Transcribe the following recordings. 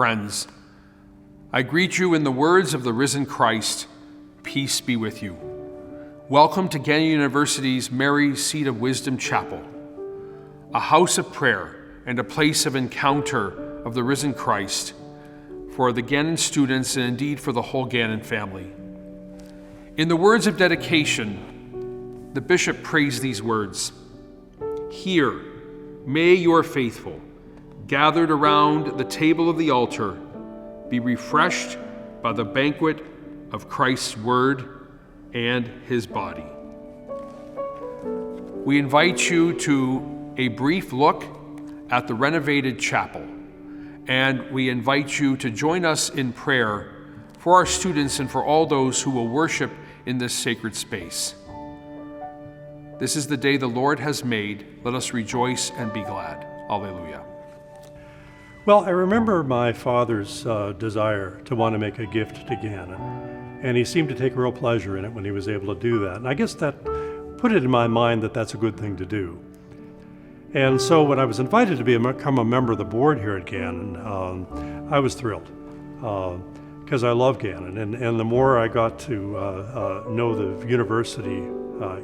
Friends, I greet you in the words of the risen Christ, peace be with you. Welcome to Gannon University's Mary Seat of Wisdom Chapel, a house of prayer and a place of encounter of the risen Christ for the Gannon students and indeed for the whole Gannon family. In the words of dedication, the bishop prays these words: "Here, may your faithful, gathered around the table of the altar, be refreshed by the banquet of Christ's word and his body." We invite you to a brief look at the renovated chapel, and we invite you to join us in prayer for our students and for all those who will worship in this sacred space. This is the day the Lord has made. Let us rejoice and be glad. Alleluia. Well, I remember my father's desire to want to make a gift to Gannon, and he seemed to take real pleasure in it when he was able to do that. And I guess that put it in my mind that that's a good thing to do. And so when I was invited to become a member of the board here at Gannon, I was thrilled because I love Gannon. And the more I got to know the university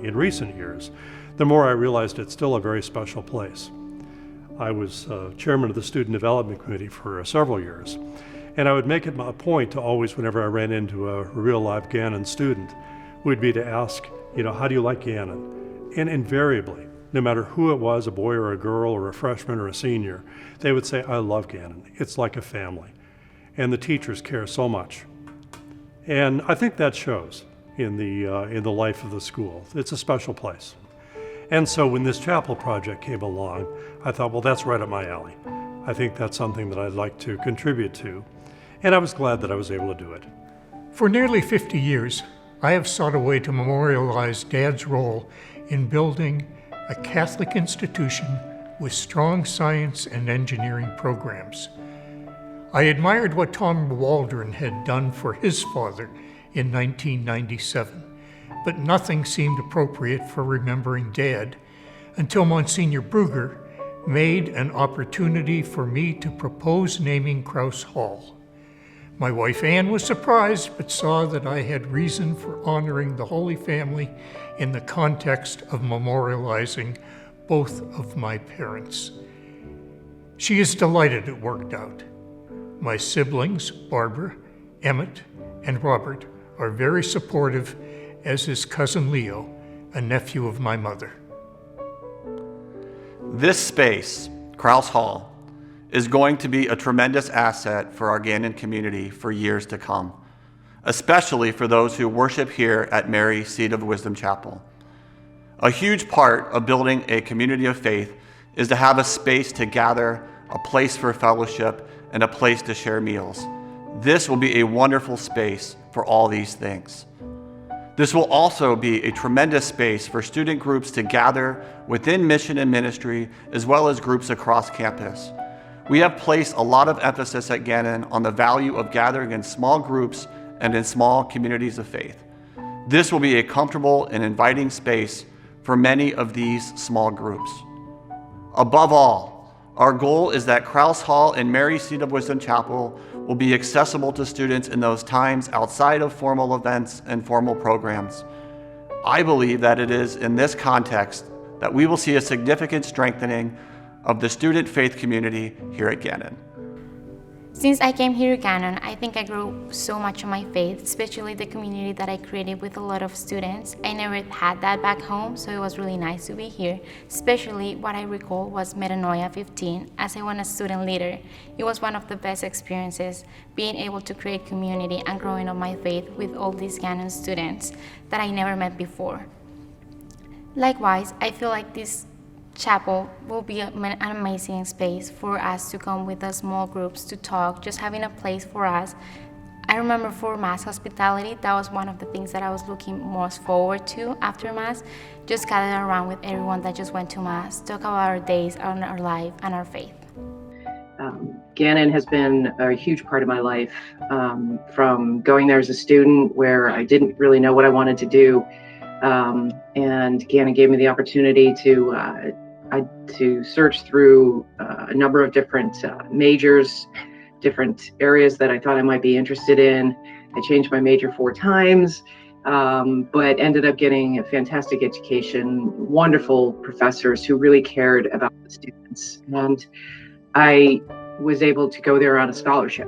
in recent years, the more I realized it's still a very special place. I was chairman of the Student Development Committee for several years, and I would make it my point to always, whenever I ran into a real live Gannon student, would be to ask, how do you like Gannon? And invariably, no matter who it was, a boy or a girl or a freshman or a senior, they would say, "I love Gannon. It's like a family." And the teachers care so much. And I think that shows in the life of the school. It's a special place. And so when this chapel project came along, I thought, well, that's right up my alley. I think that's something that I'd like to contribute to. And I was glad that I was able to do it. For nearly 50 years, I have sought a way to memorialize Dad's role in building a Catholic institution with strong science and engineering programs. I admired what Tom Waldron had done for his father in 1997. But nothing seemed appropriate for remembering Dad until Monsignor Brugger made an opportunity for me to propose naming Crouse Hall. My wife Anne was surprised, but saw that I had reason for honoring the Holy Family in the context of memorializing both of my parents. She is delighted it worked out. My siblings, Barbara, Emmett, and Robert, are very supportive, as is cousin Leo, a nephew of my mother. This space, Crouse Hall, is going to be a tremendous asset for our Gannon community for years to come, especially for those who worship here at Mary Seat of Wisdom Chapel. A huge part of building a community of faith is to have a space to gather, a place for fellowship, and a place to share meals. This will be a wonderful space for all these things. This will also be a tremendous space for student groups to gather within mission and ministry, as well as groups across campus. We have placed a lot of emphasis at Gannon on the value of gathering in small groups and in small communities of faith. This will be a comfortable and inviting space for many of these small groups. Above all, our goal is that Crouse Hall and Mary Seat of Wisdom Chapel will be accessible to students in those times outside of formal events and formal programs. I believe that it is in this context that we will see a significant strengthening of the student faith community here at Gannon. Since I came here to Gannon, I think I grew so much in my faith, especially the community that I created with a lot of students. I never had that back home, so it was really nice to be here. Especially what I recall was Metanoia 15, as I was a student leader. It was one of the best experiences, being able to create community and growing up my faith with all these Gannon students that I never met before. Likewise, I feel like this chapel will be an amazing space for us to come with the small groups to talk, just having a place for us. I remember for Mass hospitality, that was one of the things that I was looking most forward to after Mass, just gather around with everyone that just went to Mass, talk about our days, our life, and our faith. Gannon has been a huge part of my life, from going there as a student where I didn't really know what I wanted to do. And Gannon gave me the opportunity to search through a number of different majors different areas that I thought I might be interested in. I changed my major 4 times, but ended up getting a fantastic education, wonderful professors who really cared about the students. And I was able to go there on a scholarship,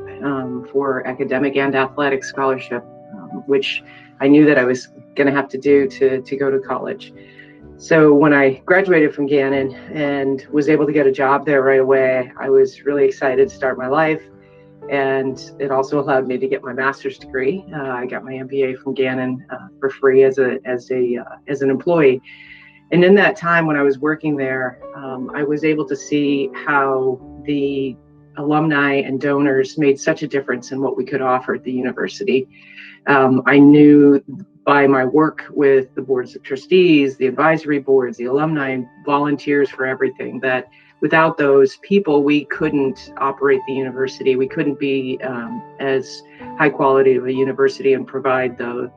for academic and athletic scholarship, which I knew that I was going to have to do to go to college. So when I graduated from Gannon and was able to get a job there right away, I was really excited to start my life. And it also allowed me to get my master's degree. I got my MBA from Gannon for free as an employee. And in that time when I was working there, I was able to see how the alumni and donors made such a difference in what we could offer at the university. I knew by my work with the boards of trustees, the advisory boards, the alumni, volunteers for everything, that without those people, we couldn't operate the university. We couldn't be as high quality of a university and provide the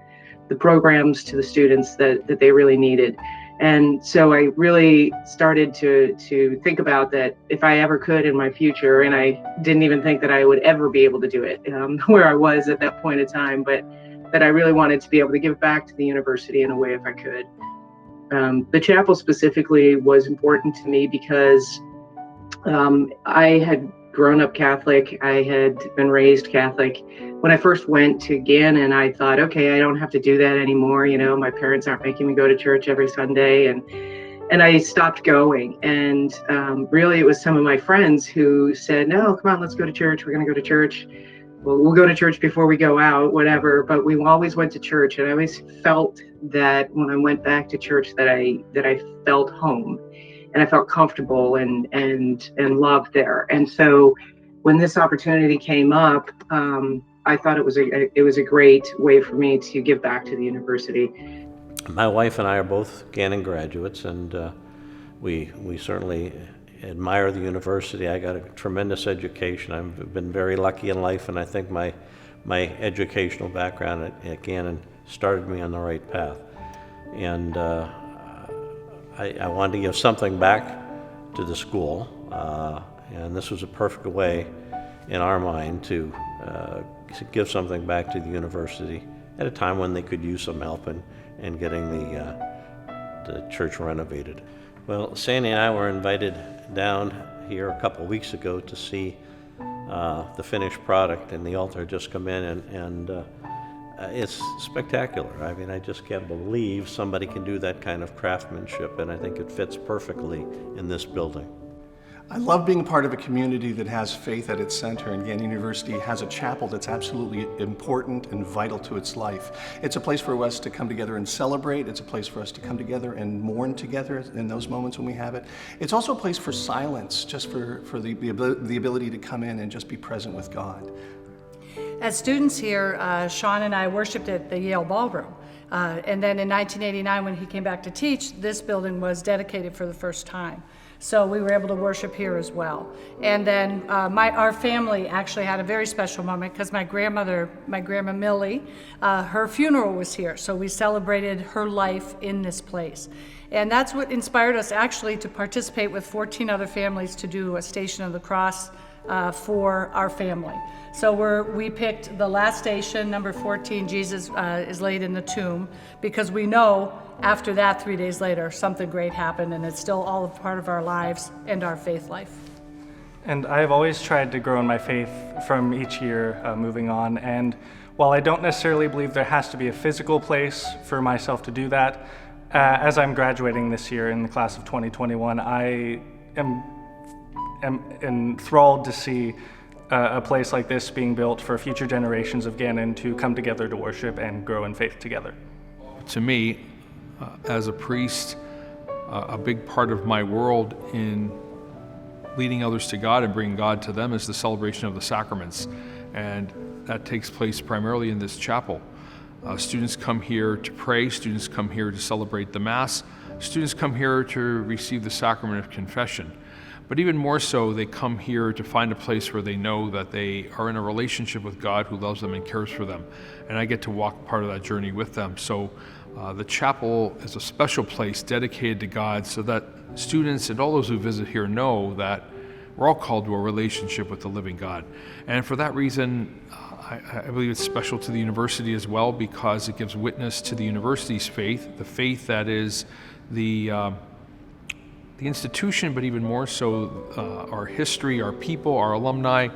programs to the students that they really needed. And so I really started to think about that if I ever could in my future, and I didn't even think that I would ever be able to do it where I was at that point in time, but that I really wanted to be able to give back to the university in a way if I could. The chapel specifically was important to me because I had grown up Catholic. I had been raised Catholic. When I first went to Gannon, I thought, okay, I don't have to do that anymore. You know, my parents aren't making me go to church every Sunday. And I stopped going. And really, it was some of my friends who said, no, come on, let's go to church. We're going to go to church. Well, we'll go to church before we go out, whatever. But we always went to church. And I always felt that when I went back to church that I felt home. And I felt comfortable and loved there. And so when this opportunity came up, I thought it was a great way for me to give back to the university. My wife and I are both Gannon graduates, and we certainly admire the university. I got a tremendous education. I've been very lucky in life, and I think my educational background at Gannon started me on the right path. And I wanted to give something back to the school, and this was a perfect way in our mind to give something back to the university at a time when they could use some help in getting the church renovated. Well, Sandy and I were invited down here a couple of weeks ago to see the finished product, and the altar had just come in, and it's spectacular. I mean, I just can't believe somebody can do that kind of craftsmanship, and I think it fits perfectly in this building. I love being part of a community that has faith at its center, and Gannon University has a chapel that's absolutely important and vital to its life. It's a place for us to come together and celebrate. It's a place for us to come together and mourn together in those moments when we have it. It's also a place for silence, just for the ability to come in and just be present with God. As students here, Sean and I worshiped at the Yale Ballroom. And then in 1989, when he came back to teach, this building was dedicated for the first time. So we were able to worship here as well. And then our family actually had a very special moment because my grandma Millie, her funeral was here. So we celebrated her life in this place. And that's what inspired us actually to participate with 14 other families to do a Station of the Cross for our family. So we picked the last station, number 14, Jesus is laid in the tomb, because we know after that, 3 days later, something great happened, and it's still all a part of our lives and our faith life. And I have always tried to grow in my faith from each year moving on, and while I don't necessarily believe there has to be a physical place for myself to do that, as I'm graduating this year in the class of 2021, I am enthralled to see a place like this being built for future generations of Gannon to come together to worship and grow in faith together. To me, as a priest, a big part of my world in leading others to God and bringing God to them is the celebration of the sacraments. And that takes place primarily in this chapel. Students come here to pray, students come here to celebrate the Mass, students come here to receive the sacrament of confession. But even more so, they come here to find a place where they know that they are in a relationship with God who loves them and cares for them. And I get to walk part of that journey with them. So the chapel is a special place dedicated to God so that students and all those who visit here know that We're all called to a relationship with the living God. And for that reason, I believe it's special to the university as well, because it gives witness to the university's faith, the faith that is the institution, but even more so our history, our people, our alumni,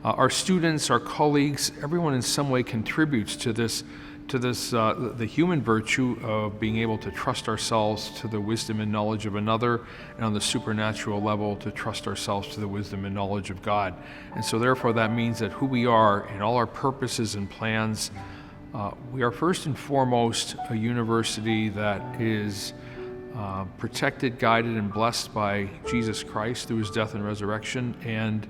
our students, our colleagues. Everyone in some way contributes to this, the human virtue of being able to trust ourselves to the wisdom and knowledge of another, and on the supernatural level to trust ourselves to the wisdom and knowledge of God. And so therefore that means that who we are in all our purposes and plans, we are first and foremost a university that is protected, guided, and blessed by Jesus Christ through his death and resurrection, and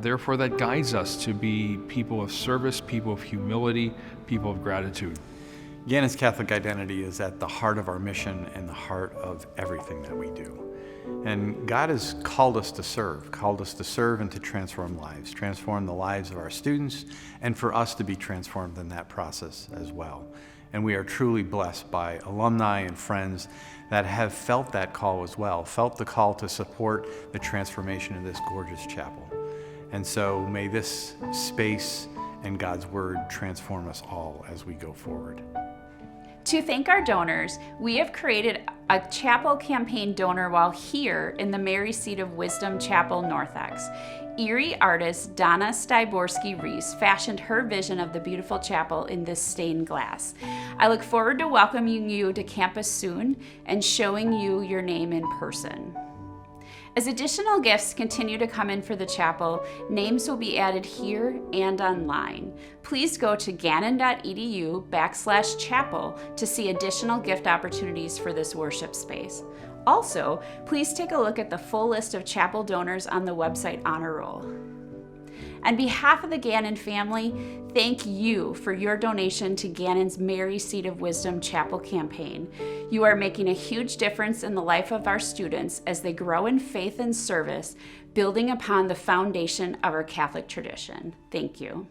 therefore that guides us to be people of service, people of humility, people of gratitude. Gannon's Catholic identity is at the heart of our mission and the heart of everything that we do. And God has called us to serve and to transform lives, transform the lives of our students, and for us to be transformed in that process as well. And we are truly blessed by alumni and friends that have felt that call as well, felt the call to support the transformation of this gorgeous chapel. And so may this space and God's word transform us all as we go forward. To thank our donors, we have created a chapel campaign donor wall here in the Mary Seat of Wisdom Chapel, Northex. Erie artist Donna Styborski-Reese fashioned her vision of the beautiful chapel in this stained glass. I look forward to welcoming you to campus soon and showing you your name in person. As additional gifts continue to come in for the chapel, names will be added here and online. Please go to gannon.edu/chapel to see additional gift opportunities for this worship space. Also, please take a look at the full list of chapel donors on the website Honor Roll. On behalf of the Gannon family, thank you for your donation to Gannon's Mary Seat of Wisdom Chapel campaign. You are making a huge difference in the life of our students as they grow in faith and service, building upon the foundation of our Catholic tradition. Thank you.